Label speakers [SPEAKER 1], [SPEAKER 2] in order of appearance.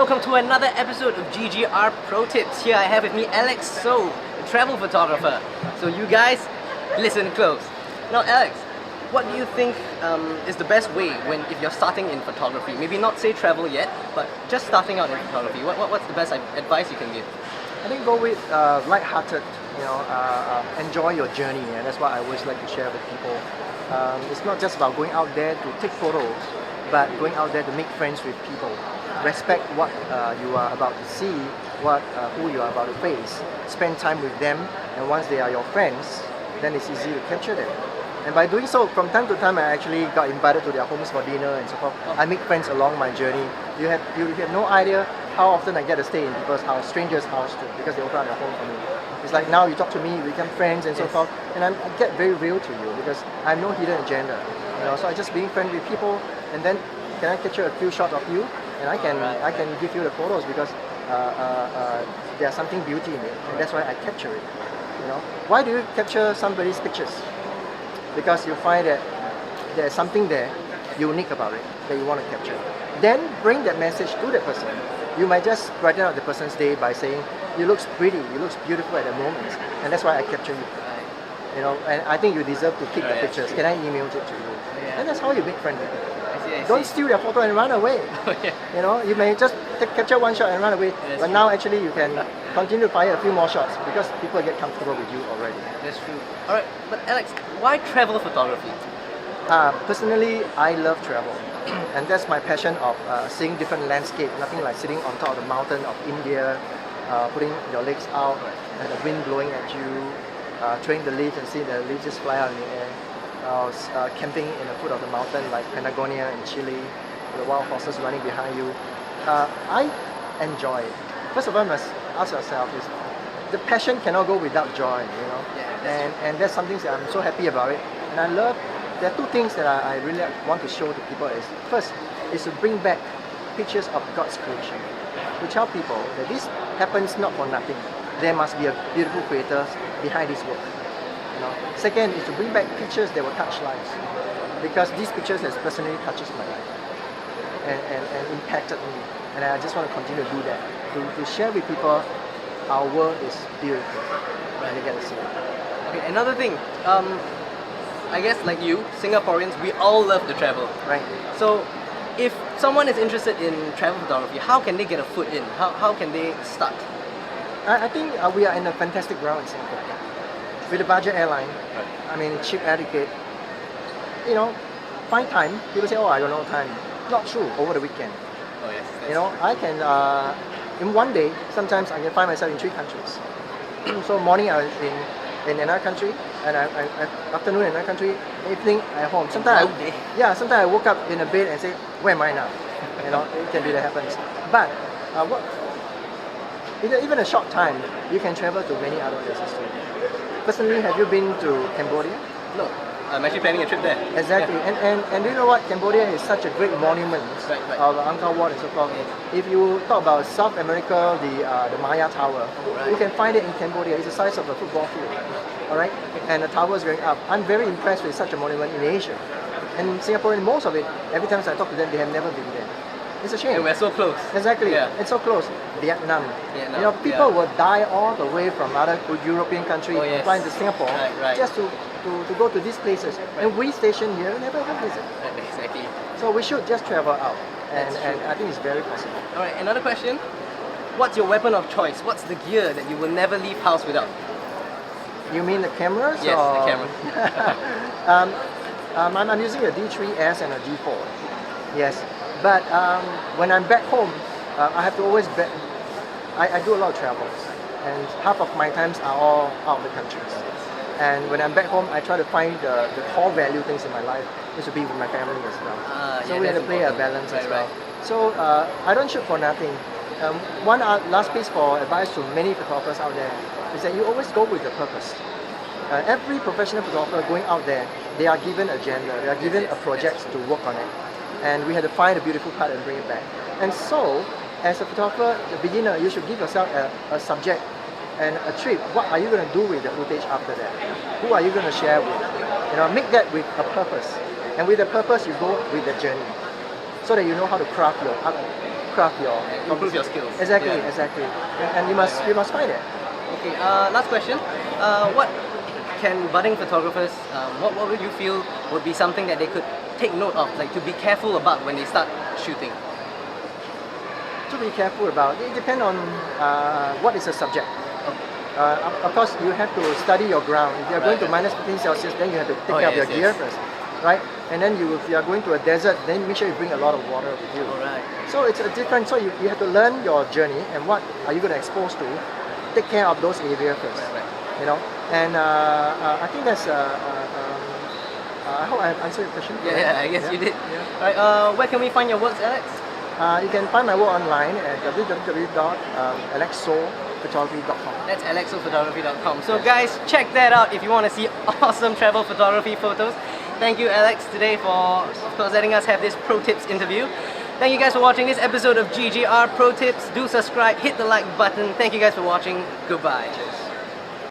[SPEAKER 1] welcome to another episode of GGR Pro Tips. Here I have with me Alex Soh, a travel photographer. So you guys, listen close. Now Alex, what do you think is the best way if you're starting in photography? Maybe not say travel yet, but just starting out in photography. What's the best advice you can give?
[SPEAKER 2] I think go with light-hearted, enjoy your journey, and that's what I always like to share with people. It's not just about going out there to take photos, but going out there to make friends with people. Respect what you are about to see, who you are about to face. Spend time with them, and once they are your friends, then it's easy to capture them. And by doing so, from time to time, I actually got invited to their homes for dinner and so forth. I make friends along my journey. You have no idea how often I get to stay in people's house, strangers' house too, because they open up their home for me. It's like now you talk to me, we become friends and so forth, and I get very real to you because I have no hidden agenda. So I just being friendly with people, and then can I capture a few shots of you, and I can give you the photos because there's something beauty in it, and that's why I capture it. Why do you capture somebody's pictures? Because you find that there's something there unique about it that you want to capture. Then bring that message to that person. You might just brighten up the person's day by saying, "You look pretty, you look beautiful at the moment," and that's why I capture you. And I think you deserve to keep the pictures. Can I email it to you? And that's how you make friends with people. Don't steal their photo and run away. You may just capture one shot and run away, but now actually you can continue to fire a few more shots because people get comfortable with you already.
[SPEAKER 1] That's true. Alright, but Alex, why travel photography?
[SPEAKER 2] Personally, I love travel. And that's my passion of seeing different landscape. Nothing like sitting on top of the mountain of India, putting your legs out and the wind blowing at you, throwing the leaves and seeing the leaves just fly out in the air. Camping in the foot of the mountain like Patagonia in Chile, the wild horses running behind you. I enjoy it. First of all, you must ask yourself is the passion cannot go without joy, and that's something that I'm so happy about it. And I love, there are two things that I really want to show to people is, first is to bring back pictures of God's creation, to tell people that this happens not for nothing. There must be a beautiful creator behind this work. Second is to bring back pictures that will touch lives, because these pictures has personally touches my life and impacted me, and I just want to continue to do that, to share with people our world is beautiful and they get to see it.
[SPEAKER 1] Okay, another thing, I guess like you, Singaporeans, we all love to travel.
[SPEAKER 2] Right.
[SPEAKER 1] So if someone is interested in travel photography, how can they get a foot in? How can they start?
[SPEAKER 2] I think we are in a fantastic ground in Singapore. With a budget airline, cheap air ticket, find time. People say, "Oh, I don't know time." Not true. Over the weekend.
[SPEAKER 1] Oh yes.
[SPEAKER 2] I can in one day. Sometimes I can find myself in 3 countries. So morning I was in another country, and I afternoon in another country, evening at home. Sometimes I woke up in a bed and say, "Where am I now?" It can be that happens. But even a short time, you can travel to many other places too. Personally, have you been to Cambodia?
[SPEAKER 1] No, I'm actually planning a trip there.
[SPEAKER 2] Exactly, and you know what? Cambodia is such a great monument of Angkor Wat and so forth. If you talk about South America, the Maya Tower, you can find it in Cambodia. It's the size of a football field, all right? And the tower is going up. I'm very impressed with such a monument in Asia. And Singaporean, most of it, every time I talk to them, they have never been there. It's a shame.
[SPEAKER 1] And we're so close.
[SPEAKER 2] Exactly.
[SPEAKER 1] Yeah.
[SPEAKER 2] It's so close. Vietnam. People will die all the way from other European countries to fly into Singapore just to go to these places. And we stationed here never visit.
[SPEAKER 1] Exactly.
[SPEAKER 2] So we should just travel out. And I think it's very possible.
[SPEAKER 1] Alright, another question. What's your weapon of choice? What's the gear that you will never leave house without?
[SPEAKER 2] You mean the cameras?
[SPEAKER 1] Yes,
[SPEAKER 2] or?
[SPEAKER 1] the camera.
[SPEAKER 2] I'm using a D3S and a D4. Yes. But when I'm back home, I have to always I do a lot of travels, and half of my times are all out of the countries. And when I'm back home, I try to find the core value things in my life is to be with my family as well. So we have to play a balance as well. So I don't shoot for nothing. One last piece for advice to many photographers out there is that you always go with the purpose. Every professional photographer going out there, they are given agenda, they are given a project to work on it. And we had to find a beautiful part and bring it back. And so, as a photographer, the beginner, you should give yourself a subject and a trip. What are you going to do with the footage after that? Who are you going to share with? Make that with a purpose. And with a purpose, you go with the journey. so that you know how to craft your
[SPEAKER 1] Improve your skills.
[SPEAKER 2] Exactly,
[SPEAKER 1] Yeah.
[SPEAKER 2] exactly. And you must find it.
[SPEAKER 1] Okay, last question. What can budding photographers, what would you feel would be something that they could take note of, like to be careful about when they start shooting?
[SPEAKER 2] To be careful about it depends on what is the subject. Of course, you have to study your ground. If you are going to
[SPEAKER 1] Right.
[SPEAKER 2] minus 15 Celsius, then you have to take
[SPEAKER 1] Oh,
[SPEAKER 2] care of
[SPEAKER 1] yes,
[SPEAKER 2] your gear
[SPEAKER 1] yes.
[SPEAKER 2] first, right? And then if you are going to a desert, then make sure you bring a lot of water with you.
[SPEAKER 1] Alright.
[SPEAKER 2] So it's a different. So you have to learn your journey and what are you going to expose to. Take care of those areas first.
[SPEAKER 1] Right.
[SPEAKER 2] You know, and I think that's. I hope I have answered your question.
[SPEAKER 1] Yeah, I guess you did.
[SPEAKER 2] Yeah.
[SPEAKER 1] Alright, where can we find your works, Alex?
[SPEAKER 2] You can find my work online at www.alexsophotography.com.
[SPEAKER 1] That's alexophotography.com. So guys, check that out if you want to see awesome travel photography photos. Thank you, Alex, today for, of course, letting us have this Pro Tips interview. Thank you guys for watching this episode of GGR Pro Tips. Do subscribe, hit the like button. Thank you guys for watching. Goodbye.